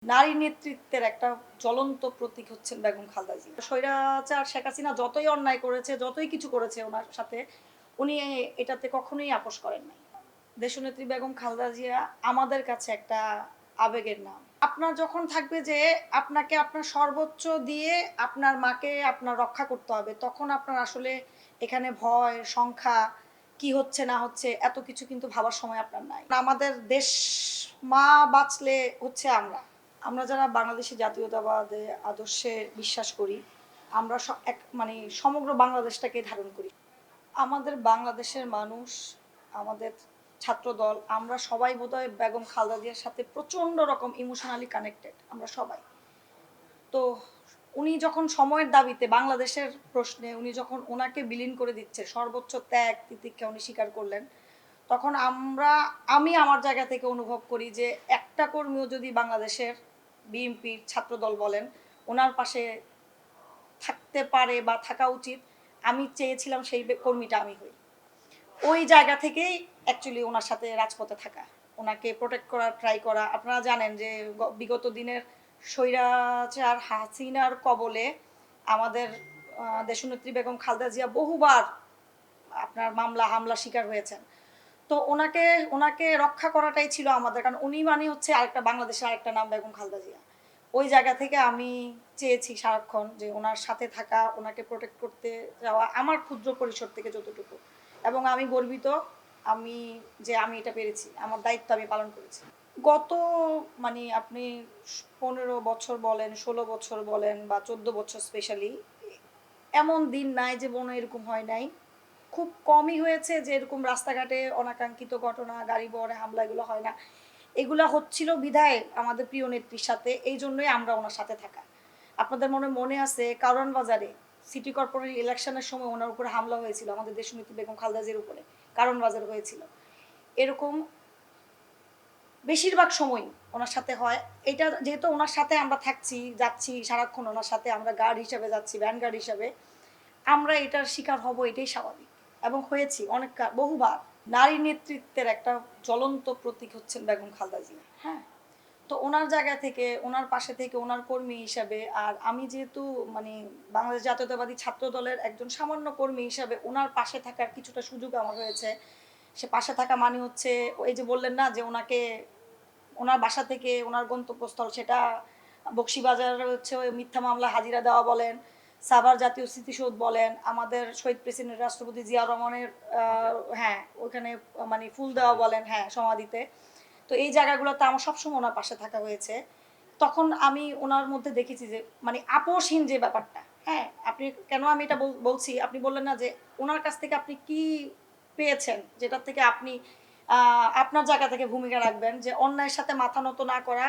নারী নেতৃত্বের একটা জ্বলন্ত প্রতীক হচ্ছেন বেগম খালেদা জিয়া। স্বৈরাচার শেখ হাসিনা যতই অন্যায় করেছে, যতই কিছু করেছে ওনার সাথে, উনি এটাতে কখনোই আপোস করেন নাই। দেশনেত্রী বেগম খালেদা জিয়া আমাদের কাছে একটা আবেগের নাম। আপনার যখন থাকবে যে আপনাকে আপনার সর্বোচ্চ দিয়ে আপনার মাকে আপনার রক্ষা করতে হবে, তখন আপনার আসলে এখানে ভয়, সংখ্যা, কি হচ্ছে না হচ্ছে এত কিছু কিন্তু ভাবার সময় আপনার নাই। আমাদের দেশ মা বাঁচলে হচ্ছে আমরা। আমরা যারা বাংলাদেশী জাতীয়তাবাদে আদর্শে বিশ্বাস করি, আমরা মানে সমগ্র বাংলাদেশটাকে ধারণ করি। আমাদের বাংলাদেশের মানুষ, আমাদের ছাত্রদল, আমরা সবাই বোধহয় বেগম খালেদা জিয়ার সাথে প্রচণ্ড রকম ইমোশনালি কানেক্টেড আমরা সবাই। তো উনি যখন সময়ের দাবিতে বাংলাদেশের প্রশ্নে উনি যখন ওনাকে বিলীন করে দিচ্ছে, সর্বোচ্চ ত্যাগ তিতিক্ষা উনি স্বীকার করলেন, তখন আমি আমার জায়গা থেকে অনুভব করি যে একটা কর্মীও যদি বাংলাদেশের বিএনপির ছাত্রদল বলেন ওনার পাশে থাকতে পারে বা থাকা উচিত, আমি চেয়েছিলাম সেই কর্মীটা আমি হই। ওই জায়গা থেকেই অ্যাকচুয়ালি ওনার সাথে রাজপথে থাকা, ওনাকে প্রোটেক্ট করার ট্রাই করা। আপনারা জানেন যে বিগত দিনের স্বৈরাচার হাসিনার কবলে আমাদের দেশনেত্রী বেগম খালেদা জিয়া বহুবার আপনার মামলা হামলা শিকার হয়েছেন। তো ওনাকে ওনাকে রক্ষা করাটাই ছিল আমাদের, কারণ উনি মানে হচ্ছে আরেকটা বাংলাদেশের আরেকটা নাম বেগম খালেদা জিয়া। ওই জায়গা থেকে আমি চেয়েছি সারাক্ষণ যে ওনার সাথে থাকা, ওনাকে প্রোটেক্ট করতে যাওয়া আমার ক্ষুদ্র পরিসর থেকে যতটুকু, এবং আমি গর্বিত আমি এটা পেরেছি, আমার দায়িত্ব আমি পালন করেছি। গত মানে আপনি 15 বছর বলেন, 16 বছর বলেন বা 14 বছর স্পেশালি, এমন দিন নাই যে মনে এরকম হয় নাই। খুব কমই হয়েছে যে এরকম রাস্তাঘাটে অনাকাঙ্ক্ষিত ঘটনা, গাড়ি বহরে হামলা এগুলো হয় না। এগুলা হচ্ছিল বিধায় আমাদের প্রিয় নেত্রীর সাথে, এই জন্যই আমরা ওনার সাথে থাকা। আপনাদের মনে আছে কারওয়ান বাজারে সিটি কর্পোরেশন ইলেকশনের সময় ওনার উপরে হামলা হয়েছিল, আমাদের দেশনেত্রী বেগম খালেদা জিয়ার উপরে কারওয়ান বাজার হয়েছিল। এরকম বেশিরভাগ সময়ই ওনার সাথে হয়। এটা যেহেতু ওনার সাথে আমরা থাকছি, যাচ্ছি সারাক্ষণ ওনার সাথে, আমরা গার্ড হিসাবে যাচ্ছি, ভ্যান গার্ড হিসাবে, আমরা এটার শিকার হব, এটাই স্বাভাবিক এবং হয়েছি অনেক বহুবার। নারী নেতৃত্বের একটা জ্বলন্ত প্রতীক হচ্ছেন বেগম খালেদা জিয়া। হ্যাঁ, তো ওনার জায়গা থেকে, ওনার পাশে থেকে, ওনার কর্মী হিসাবে, আর আমি যেহেতু মানে বাংলাদেশ জাতীয়তাবাদী ছাত্র দলের একজন সামান্য কর্মী হিসাবে ওনার পাশে থাকার কিছুটা সুযোগ আমার হয়েছে। সে পাশে থাকা মানে হচ্ছে ওই যে বললেন না যে ওনাকে ওনার বাসা থেকে ওনার গন্তব্যস্থল, সেটা বকশিবাজারে হচ্ছে ওই মিথ্যা মামলা হাজিরা দেওয়া বলেন, সাভার জাতীয় স্মৃতিসৌধ বলেন, আমাদের শহীদ প্রেসিডেন্ট রাষ্ট্রপতি জিয়া রহমানের হ্যাঁ ওইখানে মানে ফুল দেওয়া বলেন, হ্যাঁ সমাধিতে। তো এই জায়গাগুলোতে আমার সবসময় ওনার পাশে থাকা হয়েছে। তখন আমি ওনার মধ্যে দেখেছি যে মানে আপোষহীন যে ব্যাপারটা। হ্যাঁ, আপনি কেন আমি এটা বলছি, আপনি বললেন না যে ওনার কাছ থেকে আপনি কি পেয়েছেন যেটার থেকে আপনি আপনার জায়গা থেকে ভূমিকা রাখবেন, যে অন্যায়ের সাথে মাথা নত না করা,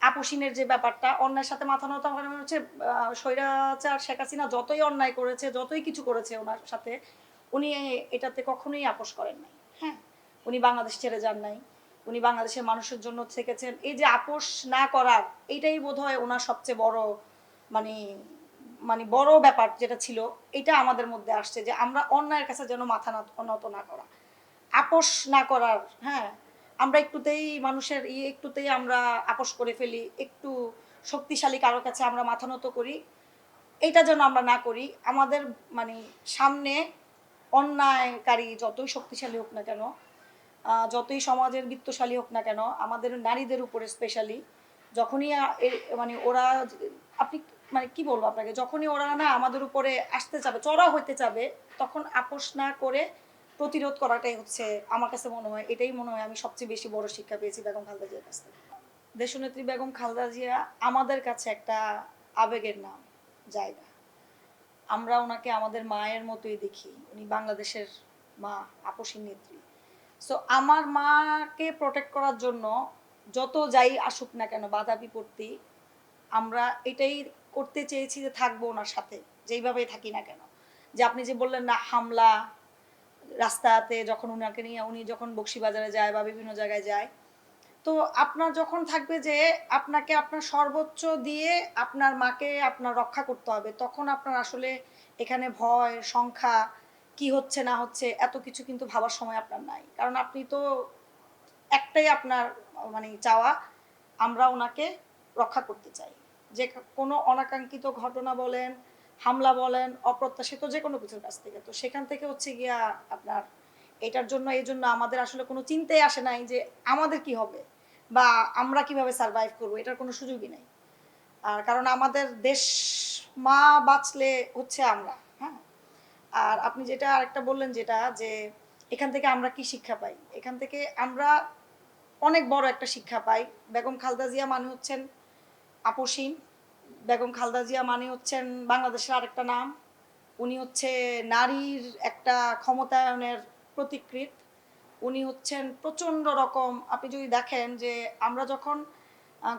আপোষহীনের যে ব্যাপারটা, অন্যায়ের সাথে মাথা নত করা মানে হচ্ছে স্বৈরাচার শেখ হাসিনা যতই অন্যায় করেছে, যতই কিছু করেছে ওনার সাথে, উনি এটাতে কখনোই আপোষ করেন নাই। হ্যাঁ, উনি বাংলাদেশ ছেড়ে যান নাই, উনি বাংলাদেশের মানুষের জন্য থেকেছেন। এই যে আপোষ না করার, এইটাই বোধহয় ওনার সবচেয়ে বড় মানে মানে বড় ব্যাপার যেটা ছিল, এটা আমাদের মধ্যে আসছে যে আমরা অন্যায়ের কাছে যেন মাথা নত না করা, আপোষ না করার। হ্যাঁ, আমরা একটুতেই মানুষের একটুতেই আমরা আপোষ করে ফেলি, একটু শক্তিশালী কারো কাছে আমরা মাথা নত করি, এটা যেন আমরা না করি। আমাদের মানে সামনে অন্যায়কারী যতই শক্তিশালী হোক না কেন, যতই সমাজের বিত্তশালী হোক না কেন, আমাদের নারীদের উপরে স্পেশালি যখনই মানে ওরা, আপনি মানে কি বলবো আপনাকে, যখনই ওরা না আমাদের উপরে আসতে চাবে, চড়া হইতে চাবে, তখন আপোষ না করে প্রতিরোধ করাটাই হচ্ছে আমার কাছে মনে হয়, এটাই মনে হয় আমি সবচেয়ে বেশি বড় শিক্ষা পেয়েছি বেগম খালেদা জিয়ার কাছ থেকে। দেশনেত্রী বেগম খালেদা জিয়া আমাদের কাছে একটা আবেগের নাম, জায়গা। আমরা ওনাকে আমাদের মায়ের মতোই দেখি, উনি বাংলাদেশের মা, আপোষী নেত্রী। সো আমার মাকে প্রোটেক্ট করার জন্য যত যাই আসুক না কেন, বাধা বিপত্তি, আমরা এটাই করতে চেয়েছি যে থাকবো ওনার সাথে, যেইভাবেই থাকি না কেন। যে আপনি যে বললেন না হামলা, রাস্তাতে যখন উনাকে নিয়ে উনি যখন বকশিবাজারে যায় বা বিভিন্ন জায়গায় যায়, তো আপনার যখন থাকবে যে আপনাকে আপনার সর্বোচ্চ দিয়ে আপনার মাকে আপনার রক্ষা করতে হবে, তখন আপনার আসলে এখানে ভয়, সংখ্যা, কি হচ্ছে না হচ্ছে এত কিছু কিন্তু ভাবার সময় আপনার নাই, কারণ আপনি তো একটাই আপনার মানে চাওয়া, আমরা ওনাকে রক্ষা করতে চাই। যে কোনো অনাকাঙ্ক্ষিত ঘটনা বলেন, হামলা বলেন, অপ্রত্যাশিত যে কোনো কিছুর কাছ থেকে। তো সেখান থেকে হচ্ছে গিয়া আপনার এটার জন্য এইজন্য আমাদের আসলে কোনো চিন্তাই আসে নাই যে আমাদের কি হবে বা আমরা কিভাবে সারভাইভ করব, এটার কোনো সুযোগই নাই। আর কারণ আমাদের দেশ মা বাঁচলে হচ্ছে আমরা, হ্যাঁ? আর আপনি যেটা আরেকটা বললেন যেটা যে এখান থেকে আমরা কি শিক্ষা পাই? এখান থেকে আমরা অনেক বড় একটা শিক্ষা পাই। বেগম খালেদা জিয়া মানে হচ্ছেন আপসহীন। বেগম খালেদা জিয়া মানে হচ্ছেন বাংলাদেশের আরেকটা নাম। উনি হচ্ছে নারীর একটা ক্ষমতায়নের প্রতিকৃত। উনি হচ্ছেন প্রচণ্ড রকম, আপনি যদি দেখেন যে আমরা যখন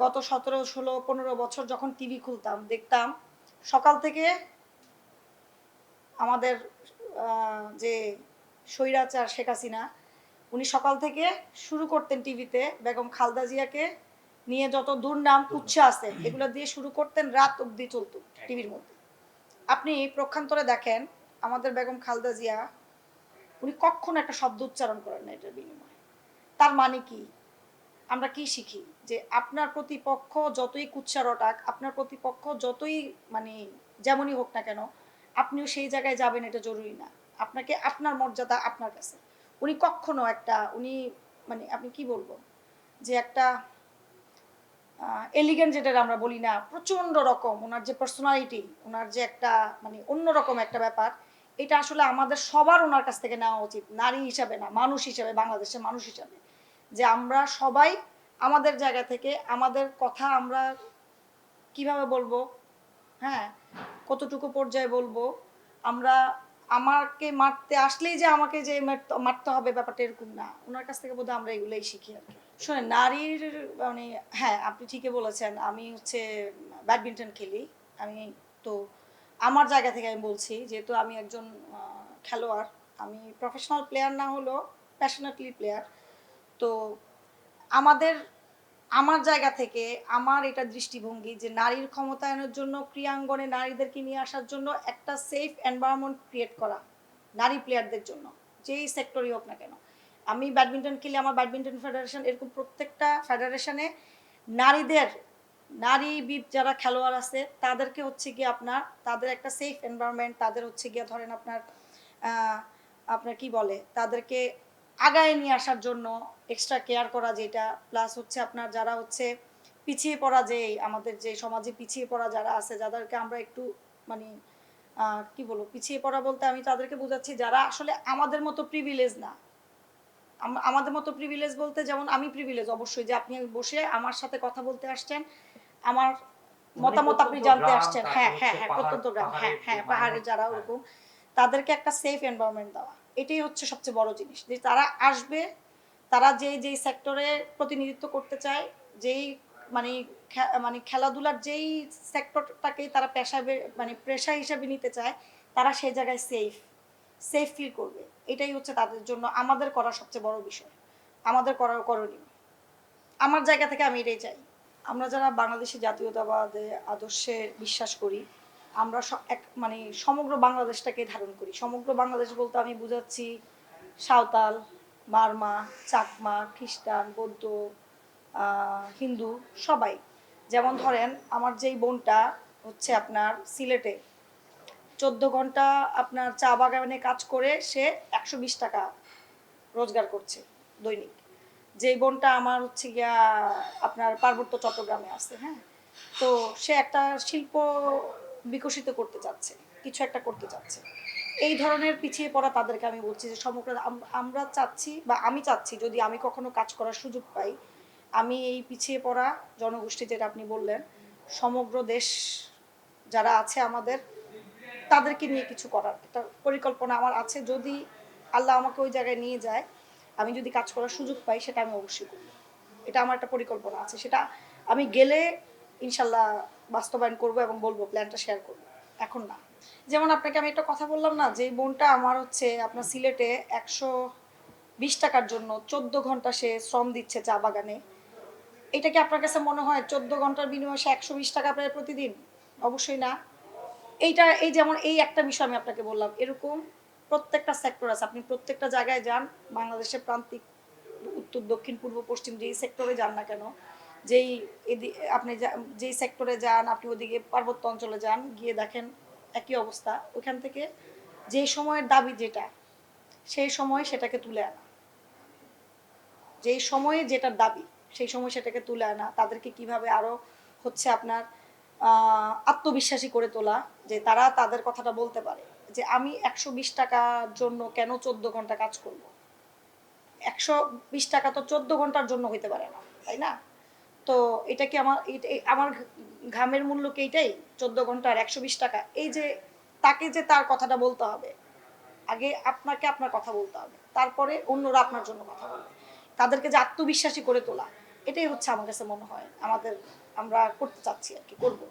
গত ১৭, ১৬, ১৫ বছর যখন টিভি খুলতাম, দেখতাম সকাল থেকে আমাদের যে স্বৈরাচার শেখ হাসিনা, উনি সকাল থেকে শুরু করতেন টিভিতে বেগম খালেদা জিয়াকে নিয়ে যত দুর্নাম কুৎসা আছে এগুলো দিয়ে শুরু করতেন, রাত অবধি চলতো টিভির মধ্যে। আপনি প্রক্ষান্তরে দেখেন আমাদের বেগম খালেদা জিয়া, উনি কখনো একটা শব্দ উচ্চারণ করেন না এটার বিনিময়ে। তার মানে কি? আমরা কি শিখি? যে আপনার প্রতিপক্ষ যতই কুৎসা রটাক, আপনার প্রতিপক্ষ যতই মানে যেমনই হোক না কেন, আপনিও সেই জায়গায় যাবেন এটা জরুরি না। আপনাকে আপনার মর্যাদা আপনার কাছে। উনি কখনো একটা উনি মানে আপনি কি বলবো? যে একটা এলিগেন্ট যেটা আমরা বলি না, প্রচণ্ড রকম উনার যে পার্সোনালিটি, উনার যে একটা মানে অন্যরকম একটা ব্যাপার, এটা আসলে আমাদের সবার ওনার কাছ থেকে নেওয়া উচিত। নারী হিসাবে না, মানুষ হিসাবে, বাংলাদেশের মানুষ হিসাবে। যে আমরা সবাই আমাদের জায়গা থেকে আমাদের কথা আমরা কিভাবে বলবো, হ্যাঁ, কতটুকু পর্যায়ে বলবো, আমরা আমাকে মারতে আসলেই যে আমাকে যে মারতে হবে ব্যাপারটা এরকম না। ওনার কাছ থেকে বোধহয় আমরা এগুলোই শিখি আর কি। শোনেন, নারীর মানে হ্যাঁ, আপনি ঠিকই বলেছেন। আমি হচ্ছে ব্যাডমিন্টন খেলি। আমি তো আমার জায়গা থেকে আমি বলছি, যেহেতু আমি একজন খেলোয়াড়, আমি প্রফেশনাল প্লেয়ার না হলেও প্যাশনেটলি প্লেয়ার। তো আমাদের আমার জায়গা থেকে আমার এটা দৃষ্টিভঙ্গি যে নারীর ক্ষমতায়নের জন্য ক্রীড়াঙ্গনে নারীদেরকে নিয়ে আসার জন্য একটা সেফ এনভায়রনমেন্ট ক্রিয়েট করা নারী প্লেয়ারদের জন্য, যেই সেক্টরই হোক না কেন। আমি ব্যাডমিন্টন খেলি, আমার ব্যাডমিন্টন ফেডারেশন, এরকম প্রত্যেকটা ফেডারেশনে নারীদের, নারীবিদ যারা খেলোয়াড় আছে তাদেরকে হচ্ছে গিয়ে আপনার তাদের একটা সেফ এনভায়রনমেন্ট, তাদের হচ্ছে গিয়ে ধরেন আপনার আপনার কি বলে তাদেরকে আগায় নিয়ে আসার জন্য এক্সট্রা কেয়ার করা, যেটা প্লাস হচ্ছে আপনার যারা হচ্ছে পিছিয়ে পড়া, যে আমাদের যে সমাজে পিছিয়ে পড়া যারা আছে, যাদেরকে আমরা একটু মানে কি বলবো পিছিয়ে পড়া বলতে আমি তাদেরকে বোঝাচ্ছি যারা আসলে আমাদের মতো প্রিভিলেজ না। আমাদের মতো প্রিভিলেজ বলতে যেমন আমি প্রিভিলেজ অবশ্যই, যে আপনি বসে আমার সাথে কথা বলতে আসছেন, আমার মতামত আপনি জানতে আসছেন, হ্যাঁ হ্যাঁ হ্যাঁ, প্রত্যন্ত গ্রাম, হ্যাঁ হ্যাঁ, পাহাড়ে যারা ওরকম, তাদেরকে একটা সেফ এনভায়রনমেন্ট দেওয়া, এটাই হচ্ছে সবচেয়ে বড় জিনিস। যে তারা আসবে, তারা যেই সেক্টরে প্রতিনিধিত্ব করতে চায়, যেই মানে মানে খেলাধুলার যেই সেক্টরটাকেই তারা মানে পেশা হিসেবে নিতে চায়, তারা সেই জায়গায় সেফ সেফ ফিল করবে। এটাই হচ্ছে তাদের জন্য আমাদের করা সবচেয়ে বড় বিষয়, আমাদের করার করণীয়। আমার জায়গা থেকে আমি এটাই চাই। আমরা যারা বাংলাদেশি জাতীয়তাবাদে আদর্শে বিশ্বাস করি, আমরা এক মানে সমগ্র বাংলাদেশটাকে ধারণ করি। সমগ্র বাংলাদেশ বলতে আমি বুঝাচ্ছি সাঁওতাল, মারমা, চাকমা, খ্রিস্টান, বৌদ্ধ, হিন্দু, সবাই। যেমন ধরেন আমার যেই বোনটা হচ্ছে আপনার সিলেটে 14 ঘন্টা আপনার চা বাগানে কাজ করে সে 120 টাকা রোজগার করছে দৈনিক। যেই বোনটা আমার হচ্ছে গিয়া আপনার পার্বত্য চট্টগ্রামে আছে, হ্যাঁ, তো সে একটা শিল্প বিকশিত করতে চাচ্ছে, কিছু একটা করতে চাচ্ছে। এই ধরনের পিছিয়ে পড়া তাদেরকে আমি বলছি যে সমগ্র আমরা চাচ্ছি বা আমি চাচ্ছি যদি আমি কখনো কাজ করার সুযোগ পাই, আমি এই পিছিয়ে পড়া জনগোষ্ঠী যেটা আপনি বললেন, সমগ্র দেশ যারা আছে আমাদের, তাদেরকে নিয়ে কিছু করার একটা পরিকল্পনা আমার আছে। যদি আল্লাহ আমাকে ওই জায়গায় নিয়ে যায়, আমি যদি কাজ করার সুযোগ পাই, সেটা আমি অবশ্যই করব। এটা আমার একটা পরিকল্পনা আছে, সেটা আমি গেলে ইনশাল্লাহ বাস্তবায়ন করব এবং বলবো, প্ল্যানটা শেয়ার করব, এখন না। যেমন আপনাকে আমি একটা কথা বললাম না, যে বোনটা আমার হচ্ছে আপনার সিলেটে 120 টাকার জন্য 14 ঘন্টা সে শ্রম দিচ্ছে চা বাগানে। এটা কি আপনার কাছে মনে হয় 14 ঘন্টার বিনিময়ে সে 120 টাকা পায় প্রতিদিন? অবশ্যই না। এইটা এই যেমন এই একটা বিষয় আমি আপনাকে বললাম, এরকম প্রত্যেকটা সেক্টর আছে। আপনি প্রত্যেকটা জায়গায় যান, বাংলাদেশের প্রান্তিক উত্তর, দক্ষিণ, পূর্ব, পশ্চিম যেই সেক্টরে যান না কেন, যেই আপনি যেই সেক্টরে যান, আপনি ওদিকে পার্বত্য অঞ্চলে যান, গিয়ে দেখেন একই অবস্থা। ওইখান থেকে যে সময়ের দাবি যেটা, সেই সময় সেটাকে তুলে আনা, যেই সময়ে যেটার দাবি সেই সময় সেটাকে তুলে আনা, তাদেরকে কিভাবে আরো হচ্ছে আপনার আত্মবিশ্বাসী করে তোলা, যে তারা তাদের কথাটা বলতে পারে যে আমি 120 টাকার জন্য কেন 14 ঘন্টা কাজ করব। 120 টাকা তো 14 ঘন্টার জন্য হইতে পারে না, তাই না? তো এটা কি আমার ঘামের মূল্য কি এইটাই? 14 ঘন্টার 120 টাকা? এই যে তাকে যে তার কথাটা বলতে হবে, আগে আপনাকে আপনার কথা বলতে হবে, তারপরে অন্যরা আপনার জন্য কথা বলবে। তাদেরকে যে আত্মবিশ্বাসী করে তোলা, এটাই হচ্ছে আমার কাছে মনে হয় আমরা করতে চাচ্ছি আর কি, করবো।